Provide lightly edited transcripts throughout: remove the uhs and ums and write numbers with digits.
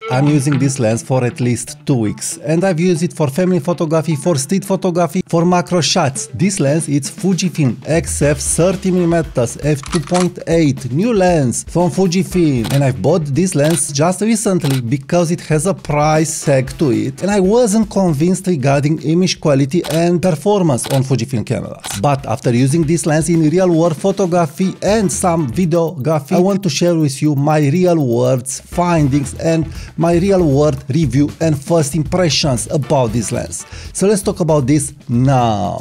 I'm using this lens for at least 2 weeks and I've used it for family photography, for street photography, for macro shots. This lens is Fujifilm XF 30mm F2.8 new lens from Fujifilm, and I bought this lens just recently because it has a price tag to it and I wasn't convinced regarding image quality and performance on Fujifilm cameras. But after using this lens in real world photography and some videography, I want to share with you my real world findings and my real world review and first impressions about this lens. So let's talk about this now.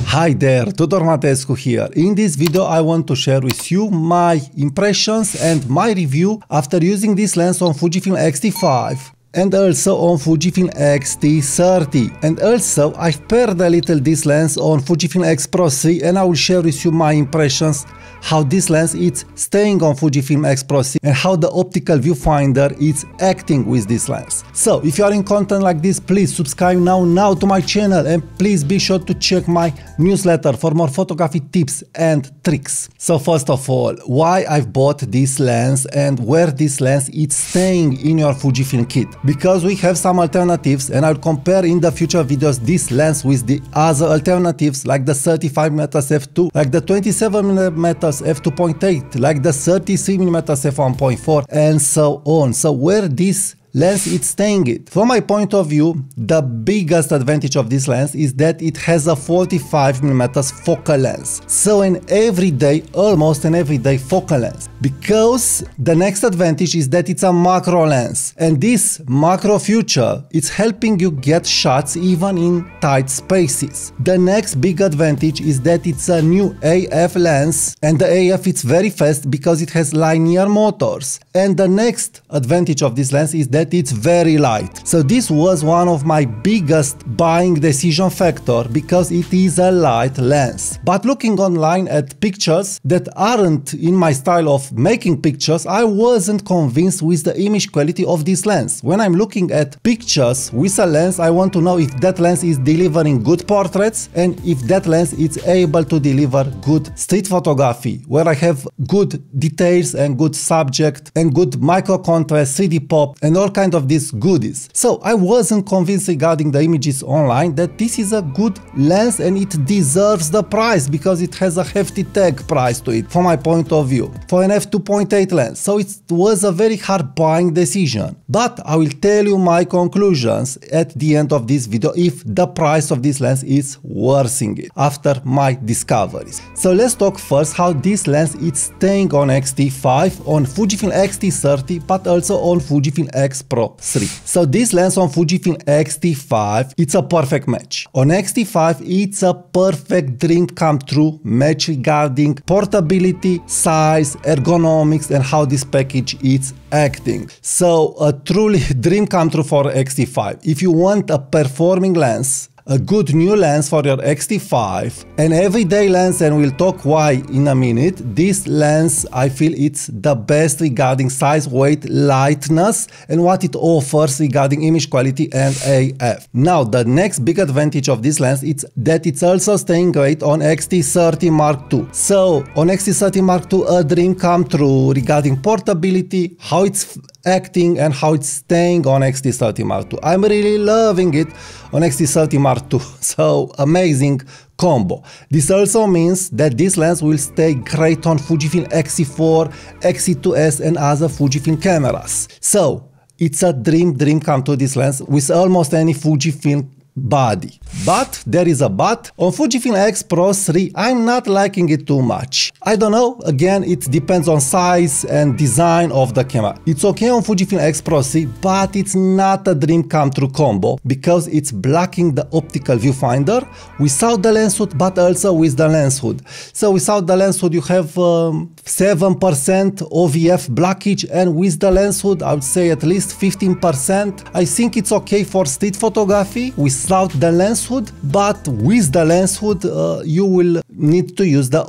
Hi there, Tudor Matescu here. In this video I want to share with you my impressions and my review after using this lens on Fujifilm X-T5 and also on Fujifilm X-T30, and also I've paired a little this lens on Fujifilm X Pro 3 and I will share with you my impressions how this lens is staying on Fujifilm X Pro 3 and how the optical viewfinder is acting with this lens. So if you are in content like this, please subscribe now to my channel and please be sure to check my newsletter for more photography tips and tricks. So first of all, why I've bought this lens and where this lens is staying in your Fujifilm kit. Because we have some alternatives and I'll compare in the future videos this lens with the other alternatives like the 35mm f2, like the 27mm f2.8, like the 33mm f1.4 and so on. So where this lens is staying it. From my point of view, the biggest advantage of this lens is that it has a 45mm focal length. So an everyday, almost an everyday focal length. Because the next advantage is that it's a macro lens. And this macro feature is helping you get shots even in tight spaces. The next big advantage is that it's a new AF lens. And the AF is very fast because it has linear motors. And the next advantage of this lens is that it's very light. So this was one of my biggest buying decision factor because it is a light lens. But looking online at pictures that aren't in my style of making pictures, I wasn't convinced with the image quality of this lens. When I'm looking at pictures with a lens, I want to know if that lens is delivering good portraits and if that lens is able to deliver good street photography, where I have good details and good subject and good micro contrast, 3D pop and all kind of these goodies. So I wasn't convinced regarding the images online that this is a good lens and it deserves the price because it has a hefty tag price to it from my point of view for an f2.8 lens. So it was a very hard buying decision. But I will tell you my conclusions at the end of this video if the price of this lens is worth it after my discoveries. So let's talk first how this lens is staying on X-T5, on Fujifilm X-T30, but also on Fujifilm X Pro 3. So this lens on Fujifilm X-T5, it's a perfect match. On X-T5, it's a perfect dream come true match regarding portability, size, ergonomics and how this package is acting. So a truly dream come true for X-T5. If you want a performing lens, a good new lens for your X-T5, an everyday lens, and we'll talk why in a minute, this lens I feel it's the best regarding size, weight, lightness and what it offers regarding image quality and AF. Now the next big advantage of this lens is that it's also staying great on X-T30 Mark II. So on X-T30 Mark II, a dream come true regarding portability, how it's acting and how it's staying on X-T30 Mark II. I'm really loving it on X-T30 Mark II. So amazing combo. This also means that this lens will stay great on Fujifilm X-T4, X-T2S and other Fujifilm cameras. So it's a dream come to this lens with almost any Fujifilm body. But there is a but. On Fujifilm X Pro 3 I'm not liking it too much. I don't know, again it depends on size and design of the camera. It's okay on Fujifilm X Pro 3 but it's not a dream come true combo because it's blocking the optical viewfinder without the lens hood but also with the lens hood. So without the lens hood you have 7% OVF blockage and with the lens hood I would say at least 15%. I think it's okay for street photography without the lens hood, but with the lens hood you will need to use the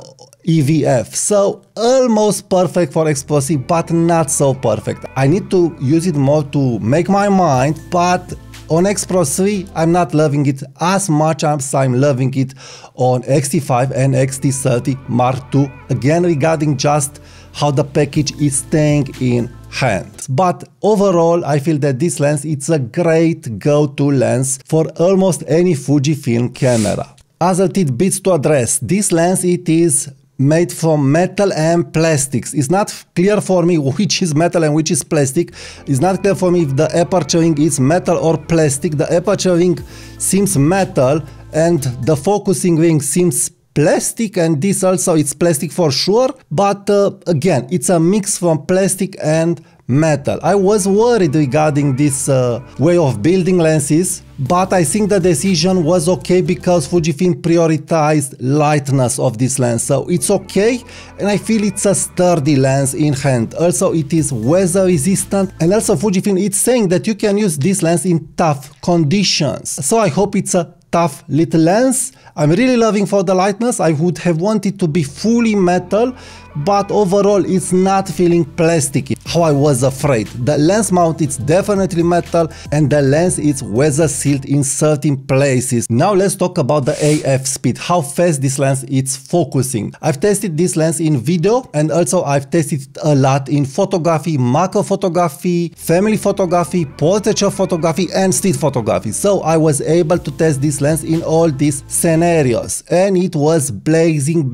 EVF. So almost perfect for explosive, but not so perfect. I need to use it more to make my mind, but on X Pro 3 I'm not loving it as much as I'm loving it on X-T5 and X-T30 Mark II. Again, regarding just how the package is staying in hand. But overall, I feel that this lens it's a great go-to lens for almost any Fujifilm camera. Other tidbits to address. This lens it is made from metal and plastics. It's not clear for me which is metal and which is plastic. It's not clear for me if the aperture wing is metal or plastic. The aperture wing seems metal and the focusing wing seems plastic, and this also it's plastic for sure, but again it's a mix from plastic and metal. I was worried regarding this way of building lenses, but I think the decision was okay because Fujifilm prioritized lightness of this lens, so it's okay, and I feel it's a sturdy lens in hand. Also it is weather resistant, and also Fujifilm it's saying that you can use this lens in tough conditions, so I hope it's a tough little lens. I'm really loving for the lightness. I would have wanted to be fully metal, but overall it's not feeling plasticky, how I was afraid. The lens mount is definitely metal and the lens is weather sealed in certain places. Now let's talk about the AF speed, how fast this lens is focusing. I've tested this lens in video and also I've tested it a lot in photography, macro photography, family photography, portraiture photography and street photography. So I was able to test this lens in all these scenarios and it was blazing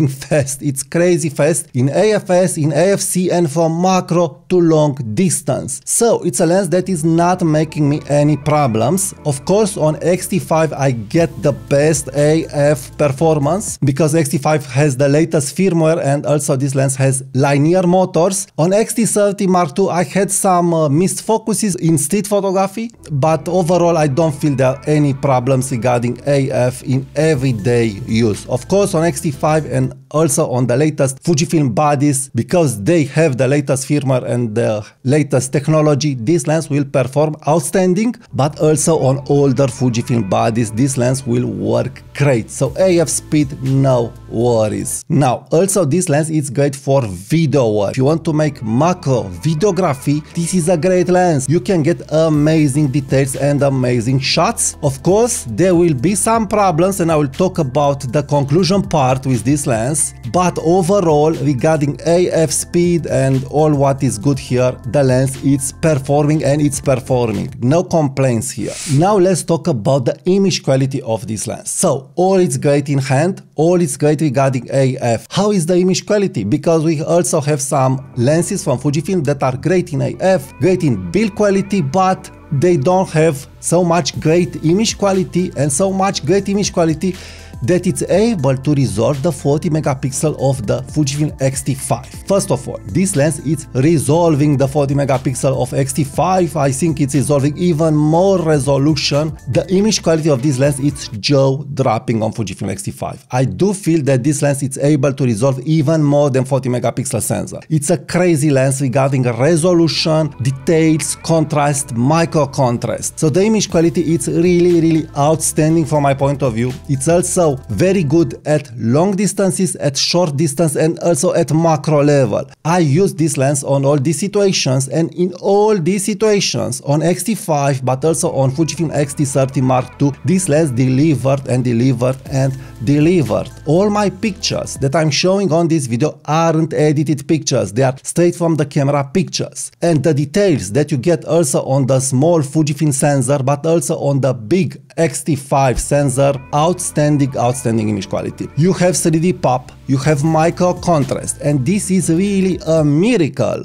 fast. It's crazy fast in AFS, in AFC and from macro to long distance. So it's a lens that is not making me any problems. Of course on X-T5 I get the best AF performance because X-T5 has the latest firmware and also this lens has linear motors. On X-T30 Mark II I had some missed focuses in street photography, but overall I don't feel there are any problems regarding AF in everyday use. Of course on X-T5 and also on the latest Fujifilm bodies, because they have the latest firmware and the latest technology, this lens will perform outstanding, but also on older Fujifilm bodies this lens will work great. So AF speed, no worries. Now also this lens is great for video work. If you want to make macro videography, this is a great lens. You can get amazing details and amazing shots. Of course there will be some problems and I will talk about the conclusion part with this lens, but overall regarding AF speed and all what is good here, the lens is performing and it's performing. No complaints here. Now let's talk about the image quality of this lens. So all is great in hand, all is great regarding AF. How is the image quality? Because we also have some lenses from Fujifilm that are great in AF, great in build quality, but they don't have so much great image quality and so much great image quality that it's able to resolve the 40 megapixel of the Fujifilm X-T5. First of all, this lens is resolving the 40 megapixel of X-T5. I think it's resolving even more resolution. The image quality of this lens is jaw-dropping on Fujifilm X-T5. I do feel that this lens is able to resolve even more than 40 megapixel sensor. It's a crazy lens regarding resolution, details, contrast, micro contrast. So the image quality is really outstanding from my point of view. It's also very good at long distances, at short distance and also at macro level. I use this lens on all these situations, and in all these situations on X-T5 but also on Fujifilm X-T30 Mark II, this lens delivered and delivered and delivered. All my pictures that I'm showing on this video aren't edited pictures, they are straight from the camera pictures. And the details that you get also on the small Fujifilm sensor but also on the big X-T5 sensor, outstanding image quality. You have 3D pop, you have micro contrast, and this is really a miracle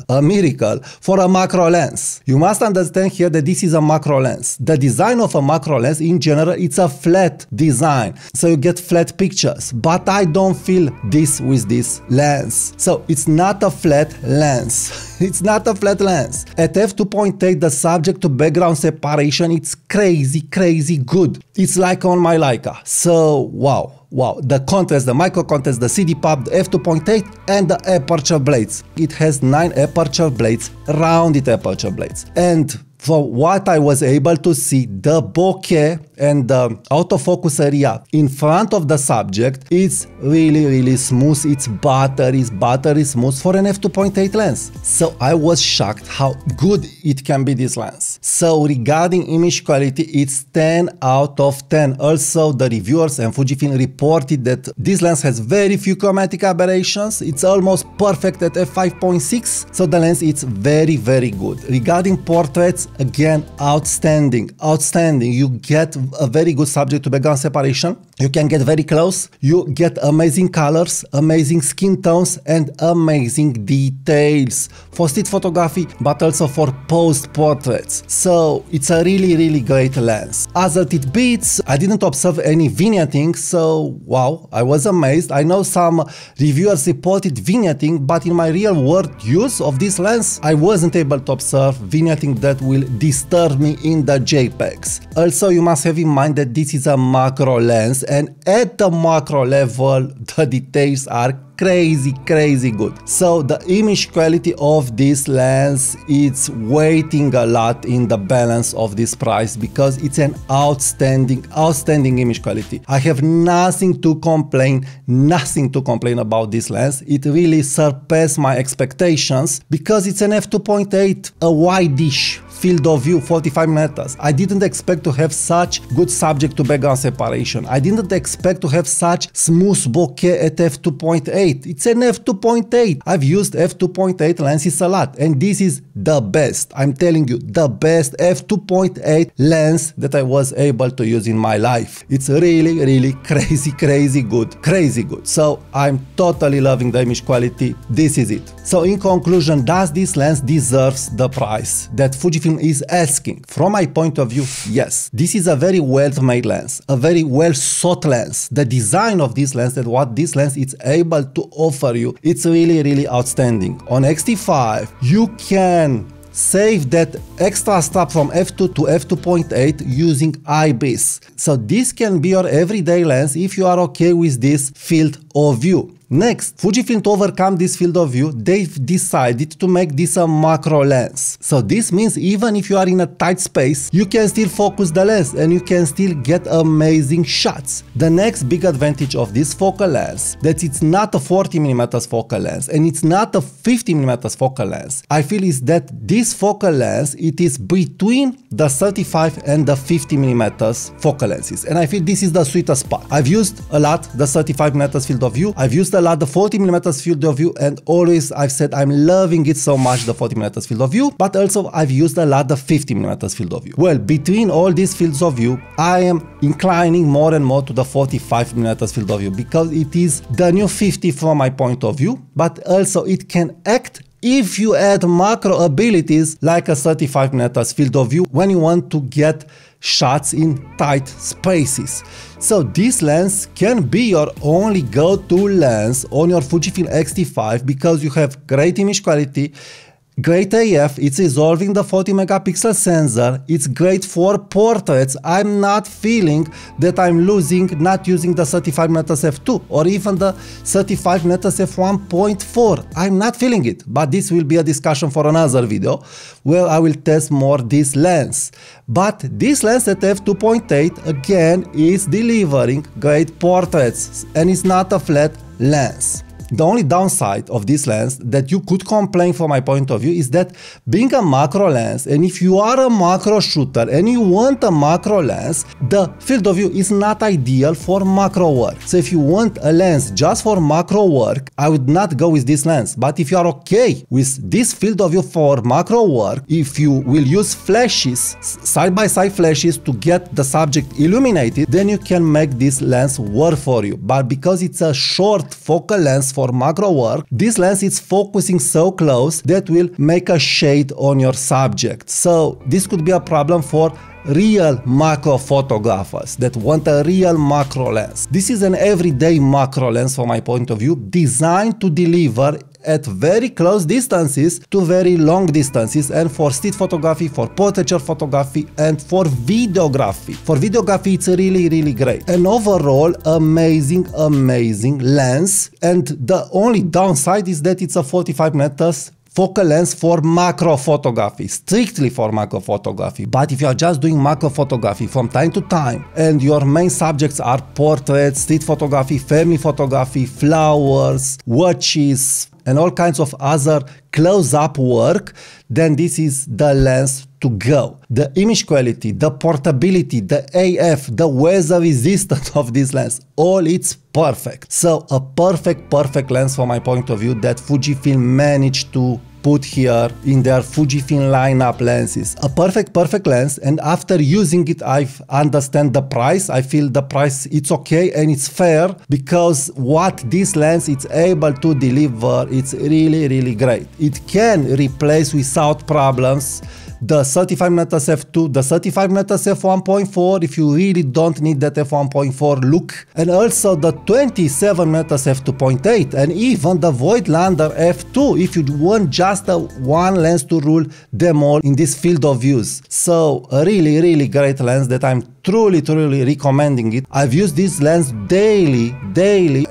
for a macro lens. You must understand here that this is a macro lens. The design of a macro lens in general, it's a flat design, so you get flat pictures, but I don't feel this with this lens. So it's not a flat lens. It's not a flat lens. At F2.8 the subject to background separation, it's crazy good. It's like on my Leica. So wow, the contrast, the micro contrast, the CD pop, the F2.8 and the aperture blades. It has 9 aperture blades, rounded aperture blades. And for what I was able to see, the bokeh and the autofocus area in front of the subject is really smooth. It's buttery smooth for an F2.8 lens. So I was shocked how good it can be, this lens. So regarding image quality, it's 10 out of 10. Also, the reviewers and Fujifilm reported that this lens has very few chromatic aberrations. It's almost perfect at f5.6, so the lens is very good. Regarding portraits, again, outstanding. You get a very good subject to background separation. You can get very close. You get amazing colors, amazing skin tones, and amazing details for street photography, but also for post portraits. So it's a really great lens. Other tidbits, I didn't observe any vignetting, so wow, I was amazed. I know some reviewers reported vignetting, but in my real world use of this lens, I wasn't able to observe vignetting that will disturb me in the JPEGs. Also, you must have in mind that this is a macro lens, and at the macro level, the details are crazy good. So the image quality of this lens, it's weighting a lot in the balance of this price because it's an outstanding image quality. I have nothing to complain about this lens. It really surpassed my expectations because it's an f2.8, a wide-ish field of view, 45 meters. I didn't expect to have such good subject to background separation. I didn't expect to have such smooth bokeh at f2.8. It's an f2.8. I've used f2.8 lenses a lot, and this is the best. I'm telling you, the best f2.8 lens that I was able to use in my life. It's really crazy good. So I'm totally loving the image quality. This is it. So in conclusion, does this lens deserves the price that Fujifilm is asking? From my point of view, yes. This is a very well-made lens, a very well-sought lens. The design of this lens and what this lens is able to offer you, it's really outstanding. On X-T5, you can save that extra step from f2 to f2.8 using IBIS. So this can be your everyday lens if you are okay with this field of view. Next, Fujifilm, to overcome this field of view, they've decided to make this a macro lens. So this means even if you are in a tight space, you can still focus the lens and you can still get amazing shots. The next big advantage of this focal lens, that it's not a 40mm focal lens and it's not a 50mm focal lens, I feel is that this focal lens, it is between the 35 and the 50mm focal lenses. And I feel this is the sweetest spot. I've used a lot the 35mm field of view. I've used a lot the 40mm field of view, and always I've said I'm loving it so much, the 40mm field of view, but also I've used a lot the 50mm field of view. Well, between all these fields of view, I am inclining more and more to the 45mm field of view because it is the new 50 from my point of view, but also it can act if you add macro abilities like a 35mm field of view when you want to get shots in tight spaces. So this lens can be your only go-to lens on your Fujifilm X-T5 because you have great image quality, great AF, it's resolving the 40 megapixel sensor, it's great for portraits. I'm not feeling that I'm losing not using the 35mm f2 or even the 35mm f1.4. I'm not feeling it, but this will be a discussion for another video where I will test more this lens. But this lens at f2.8 again is delivering great portraits and it's not a flat lens. The only downside of this lens that you could complain from my point of view is that being a macro lens, and if you are a macro shooter and you want a macro lens, the field of view is not ideal for macro work. So if you want a lens just for macro work, I would not go with this lens. But if you are okay with this field of view for macro work, if you will use flashes, side-by-side flashes to get the subject illuminated, then you can make this lens work for you. But because it's a short focal lens for macro work, this lens is focusing so close that will make a shade on your subject. So this could be a problem for real macro photographers that want a real macro lens. This is an everyday macro lens from my point of view, designed to deliver at very close distances to very long distances, and for street photography, for portraiture photography, and for videography. For videography, it's really great. And overall, amazing lens. And the only downside is that it's a 45mm focal lens for macro photography, strictly for macro photography. But if you are just doing macro photography from time to time and your main subjects are portraits, street photography, family photography, flowers, watches, and all kinds of other close-up work, then this is the lens to go. The image quality, the portability, the AF, the weather resistance of this lens, all it's perfect. So a perfect lens from my point of view that Fujifilm managed to put here in their Fujifilm lineup lenses. A perfect lens, and after using it I understand the price. I feel the price it's okay and it's fair, because what this lens is able to deliver, it's really great. It can replace without problems the 35mm f2, the 35mm f1.4 if you really don't need that f1.4 look, and also the 27mm f2.8, and even the Voigtlander f2 if you want just one lens to rule them all in this field of use. So a really great lens that I'm truly recommending it. I've used this lens daily,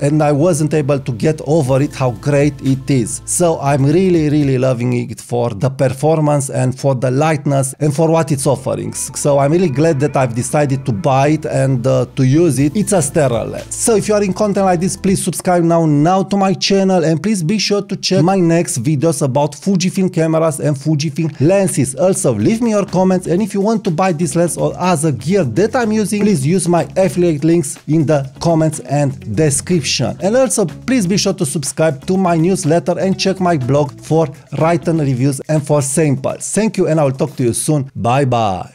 and I wasn't able to get over it how great it is. So I'm really loving it for the performance and for the lightness and for what it's offering. So I'm really glad that I've decided to buy it and to use it. It's a sterile lens. So if you are in content like this, please subscribe now to my channel, and please be sure to check my next videos about Fujifilm cameras and Fujifilm lenses. Also leave me your comments, and if you want to buy this lens or other gear that I'm using, please use my affiliate links in the comments and description. And also please be sure to subscribe to my newsletter and check my blog for written reviews and for samples. Thank you, and I will talk to you soon. Bye bye.